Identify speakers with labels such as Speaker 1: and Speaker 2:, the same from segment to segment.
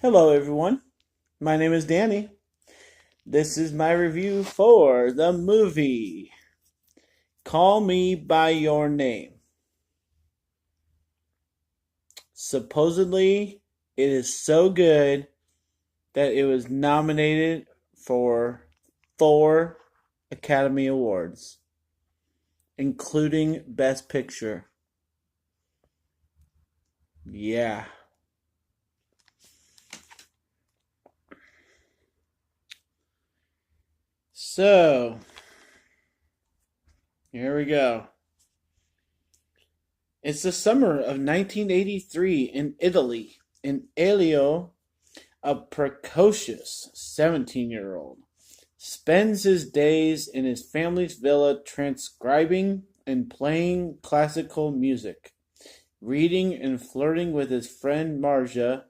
Speaker 1: Hello, everyone. My name is Danny. This is my review for the movie Call Me By Your Name. Supposedly, it is so good that it was nominated for 4 Academy Awards, including Best Picture. Yeah. So, here we go. It's the summer of 1983 in Italy, and Elio, a precocious 17-year-old, spends his days in his family's villa transcribing and playing classical music, reading and flirting with his friend Marja.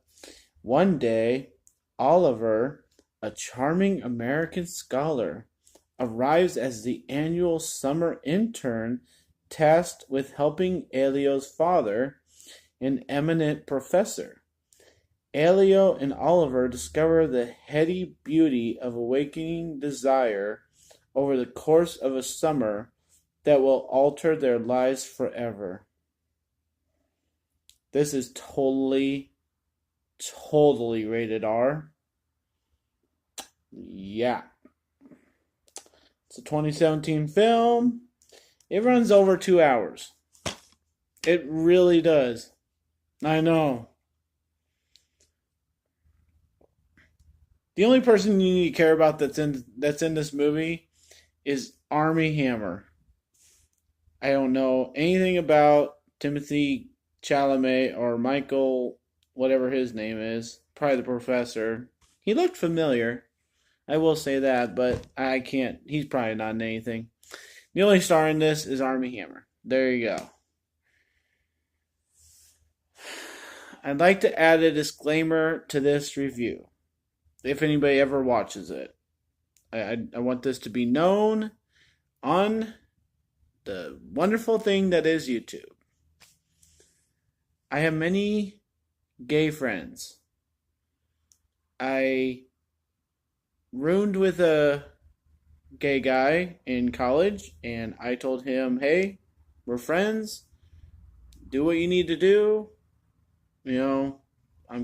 Speaker 1: One day, Oliver, a charming American scholar, arrives as the annual summer intern tasked with helping Elio's father, an eminent professor. Elio and Oliver discover the heady beauty of awakening desire over the course of a summer that will alter their lives forever. This is totally rated R. Yeah. It's a 2017 film. It runs over 2 hours. It really does. I know. The only person you need to care about that's in this movie is Armie Hammer. I don't know anything about Timothy Chalamet or Michael, whatever his name is. Probably the professor. He looked familiar. I will say that, but I can't. He's probably not in anything. The only star in this is Armie Hammer. There you go. I'd like to add a disclaimer to this review. If anybody ever watches it, I want this to be known on the wonderful thing that is YouTube. I have many gay friends. I roomed with a gay guy in college, and I told him, hey, we're friends. Do what you need to do. I'm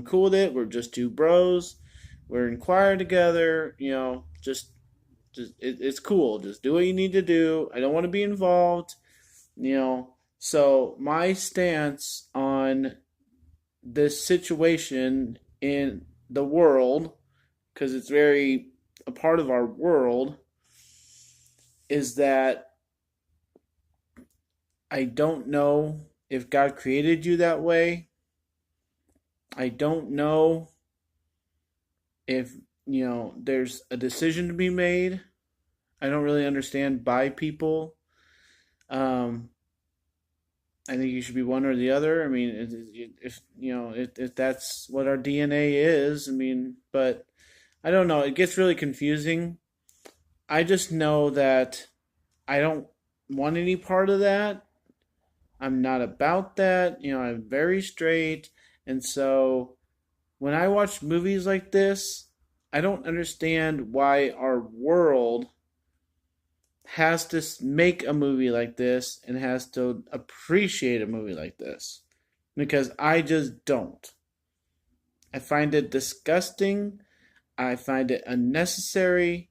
Speaker 1: cool with it. We're just two bros. We're in choir together. It's cool. Just do what you need to do. I don't want to be involved. So my stance on this situation in the world, because it's very a part of our world, is that I don't know if God created you that way. I don't know if, there's a decision to be made. I don't really understand bi people. Um, I think you should be one or the other. I mean, if that's what our DNA is, I mean, but I don't know. It gets really confusing. I just know that I don't want any part of that. I'm not about that. I'm very straight. And so when I watch movies like this, I don't understand why our world has to make a movie like this and has to appreciate a movie like this. Because I just don't. I find it disgusting. I find it unnecessary.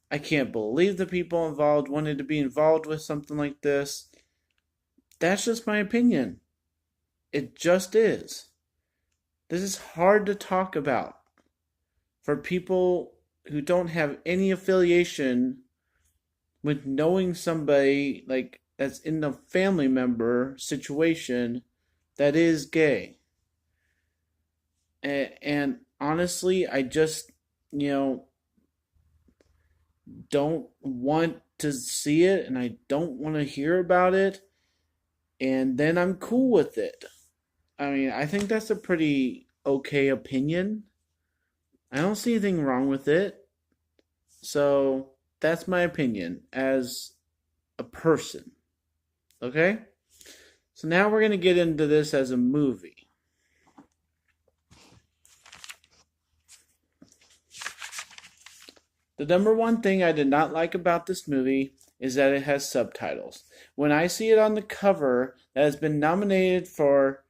Speaker 1: I can't believe the people involved wanted to be involved with something like this. That's just my opinion. It just is. This is hard to talk about for people who don't have any affiliation with knowing somebody like that's in the family member situation that is gay. And honestly, I just, don't want to see it and I don't want to hear about it. And then I'm cool with it. I mean, I think that's a pretty okay opinion. I don't see anything wrong with it. So that's my opinion as a person. Okay? So now we're going to get into this as a movie. The number one thing I did not like about this movie is that it has subtitles. When I see it on the cover that has been nominated for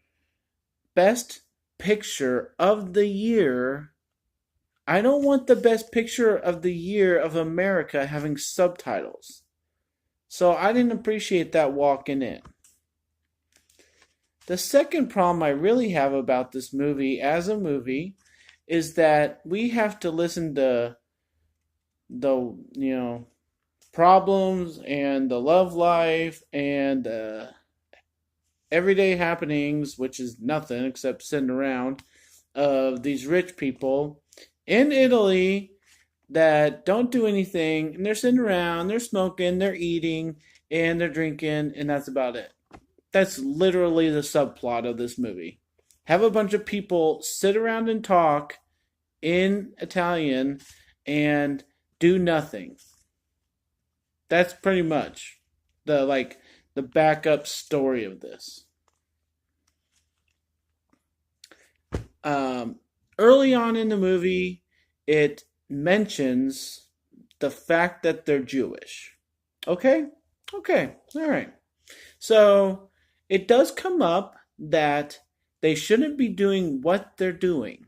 Speaker 1: Best Picture of the Year, I don't want the Best Picture of the Year of America having subtitles. So I didn't appreciate that walking in. The second problem I really have about this movie as a movie is that we have to listen to the problems and the love life and everyday happenings, which is nothing except sitting around, of these rich people in Italy that don't do anything, and they're sitting around, they're smoking, they're eating, and they're drinking, and that's about it. That's literally the subplot of this movie. Have a bunch of people sit around and talk in Italian and do nothing. That's pretty much the backup story of this. Early on in the movie, it mentions the fact that they're Jewish. Okay? Okay. All right. So it does come up that they shouldn't be doing what they're doing.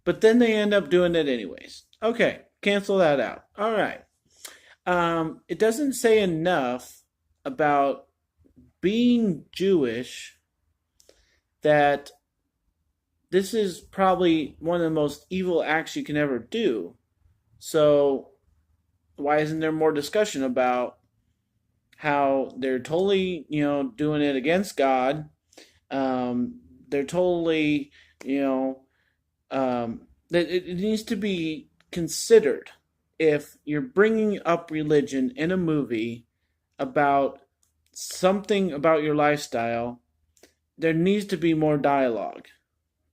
Speaker 1: But then they end up doing it anyways. Okay. Cancel that out. All right. It doesn't say enough about being Jewish that this is probably one of the most evil acts you can ever do. So why isn't there more discussion about how they're totally, doing it against God? They're totally, that it needs to be considered if you're bringing up religion in a movie about something about your lifestyle. There needs to be more dialogue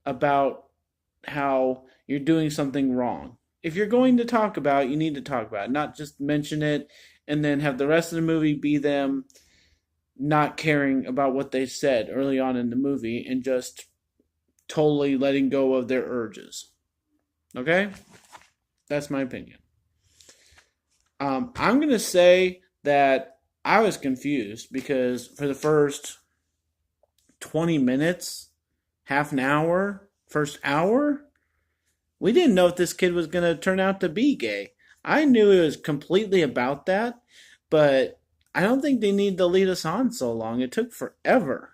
Speaker 1: about how you're doing something wrong. If you're going to talk about it, you need to talk about it, not just mention it and then have the rest of the movie be them not caring about what they said early on in the movie and just totally letting go of their urges. Okay? That's my opinion. I'm going to say that I was confused because for the first 20 minutes, half an hour, first hour, we didn't know if this kid was going to turn out to be gay. I knew it was completely about that, but I don't think they need to lead us on so long. It took forever.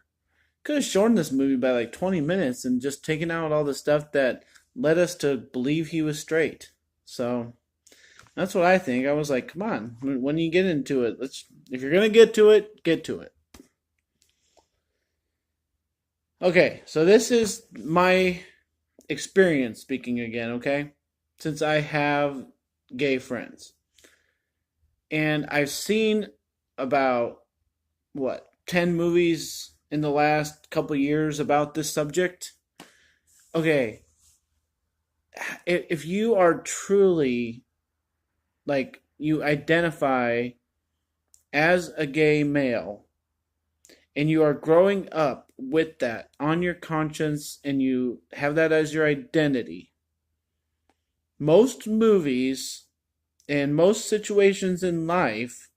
Speaker 1: Could have shortened this movie by like 20 minutes and just taken out all the stuff that led us to believe he was straight. So that's what I think. I was like, come on, when you get into it, if you're going to get to it, get to it. Okay, so this is my experience speaking again, okay? Since I have gay friends. And I've seen about, 10 movies in the last couple years about this subject. Okay, if you are truly, you identify as a gay male, and you are growing up with that on your conscience and you have that as your identity, most movies and most situations in life,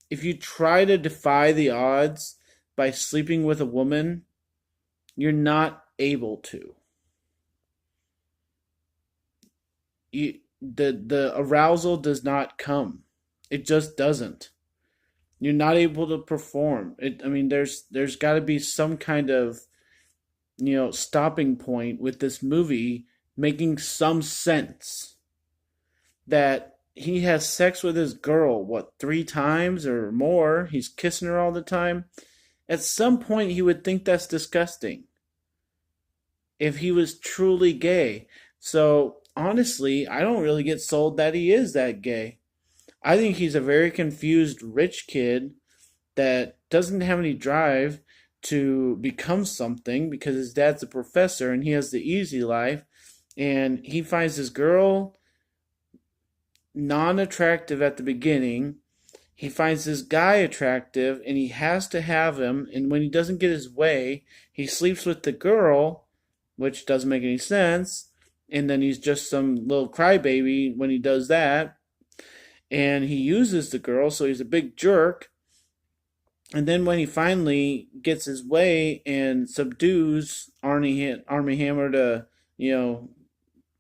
Speaker 1: if you try to defy the odds by sleeping with a woman, you're not able to. The arousal does not come. It just doesn't. You're not able to perform. There's got to be some kind of, stopping point with this movie making some sense that he has sex with his girl, 3 times or more? He's kissing her all the time. At some point, he would think that's disgusting if he was truly gay. So, honestly, I don't really get sold that he is that gay. I think he's a very confused rich kid that doesn't have any drive to become something because his dad's a professor and he has the easy life. And he finds his girl non-attractive at the beginning. He finds this guy attractive and he has to have him. And when he doesn't get his way, he sleeps with the girl, which doesn't make any sense. and then he's just some little crybaby when he does that, and he uses the girl, so he's a big jerk. And then when he finally gets his way and subdues Army Hammer to, you know,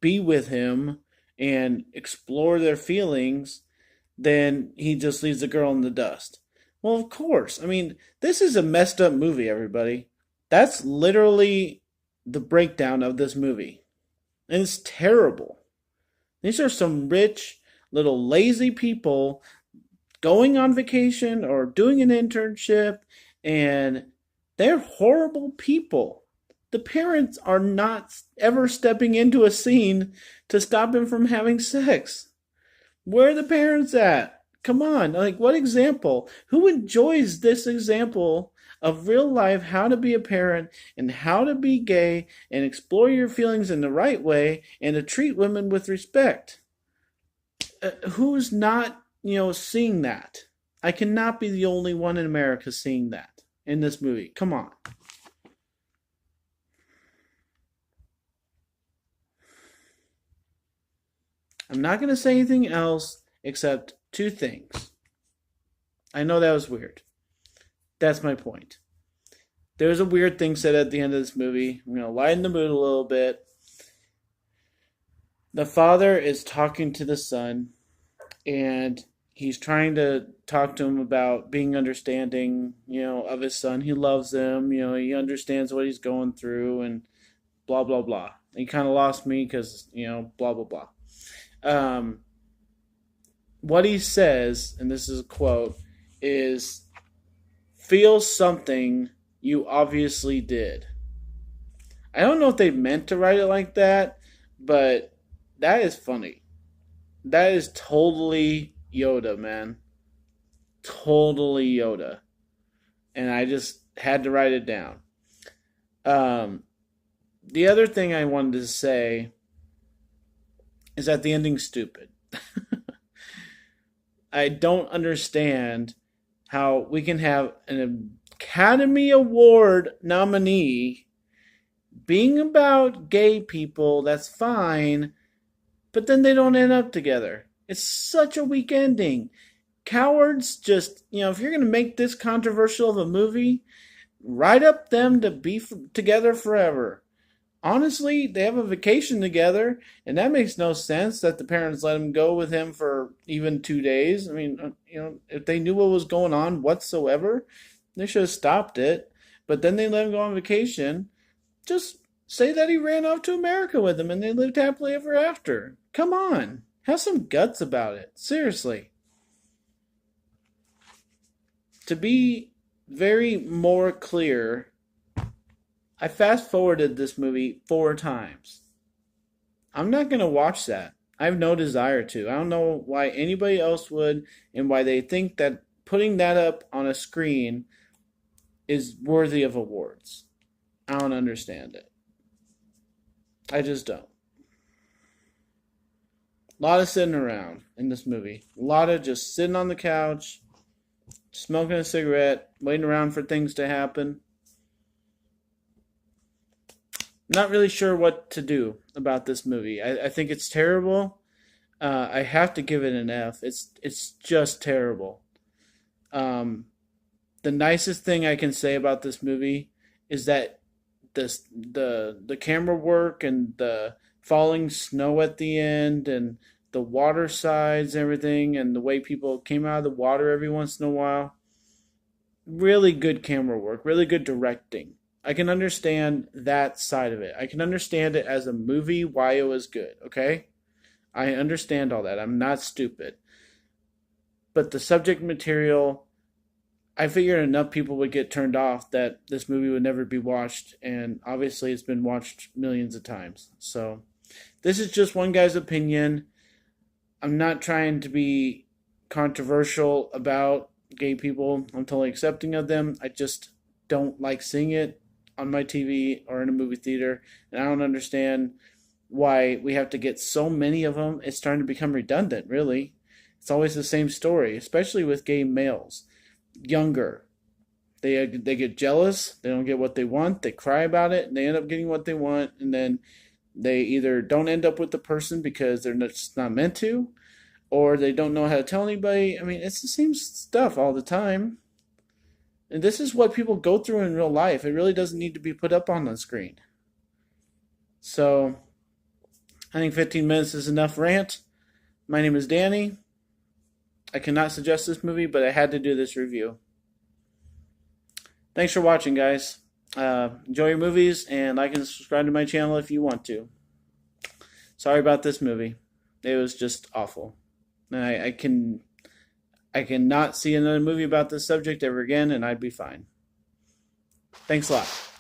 Speaker 1: be with him and explore their feelings, then he just leaves the girl in the dust. Well, of course. I mean, this is a messed up movie, everybody. That's literally the breakdown of this movie. And it's terrible. These are some rich, little lazy people going on vacation or doing an internship, and they're horrible people. The parents are not ever stepping into a scene to stop him from having sex. Where are the parents at? Come on, like what example? Who enjoys this example of real life, how to be a parent and how to be gay and explore your feelings in the right way and to treat women with respect? Who's not, seeing that? I cannot be the only one in America seeing that in this movie. Come on. I'm not going to say anything else except two things. I know that was weird. That's my point. There's a weird thing said at the end of this movie. I'm going to lighten the mood a little bit. The father is talking to the son, and he's trying to talk to him about being understanding, of his son. He loves him, he understands what he's going through, and blah, blah, blah. He kind of lost me because, blah, blah, blah. Um, what he says, and this is a quote, is feel something you obviously did. I don't know if they meant to write it like that, but that is funny. That is totally Yoda, man. Totally Yoda. And I just had to write it down. The other thing I wanted to say is that the ending's stupid. I don't understand how we can have an Academy Award nominee being about gay people, that's fine, but then they don't end up together. It's such a weak ending. Cowards just, if you're going to make this controversial of a movie, write up them to be together forever. Honestly, they have a vacation together, and that makes no sense that the parents let him go with him for even 2 days. I mean, if they knew what was going on whatsoever, they should have stopped it. But then they let him go on vacation. Just say that he ran off to America with him and they lived happily ever after. Come on. Have some guts about it. Seriously. To be very more clear, I fast forwarded this movie 4 times. I'm not going to watch that. I have no desire to. I don't know why anybody else would and why they think that putting that up on a screen is worthy of awards. I don't understand it. I just don't. A lot of sitting around in this movie. A lot of just sitting on the couch, smoking a cigarette, waiting around for things to happen. Not really sure what to do about this movie. I think it's terrible. I have to give it an F. It's just terrible. Um, the nicest thing I can say about this movie is that the camera work and the falling snow at the end and the water sides and everything and the way people came out of the water every once in a while. Really good camera work, really good directing. I can understand that side of it. I can understand it as a movie why it was good, okay? I understand all that. I'm not stupid. But the subject material, I figured enough people would get turned off that this movie would never be watched, and obviously it's been watched millions of times. So, this is just one guy's opinion. I'm not trying to be controversial about gay people. I'm totally accepting of them. I just don't like seeing it on my TV or in a movie theater, and I don't understand why we have to get so many of them. It's starting to become redundant, really. It's always the same story, especially with gay males. Younger. They get jealous, they don't get what they want, they cry about it, and they end up getting what they want, and then They either don't end up with the person because they're just not meant to, or they don't know how to tell anybody. I mean, it's the same stuff all the time. And this is what people go through in real life. It really doesn't need to be put up on the screen. So, I think 15 minutes is enough rant. My name is Danny. I cannot suggest this movie, but I had to do this review. Thanks for watching, guys. Enjoy your movies, and like and subscribe to my channel if you want to. Sorry about this movie. It was just awful. I cannot see another movie about this subject ever again, and I'd be fine. Thanks a lot.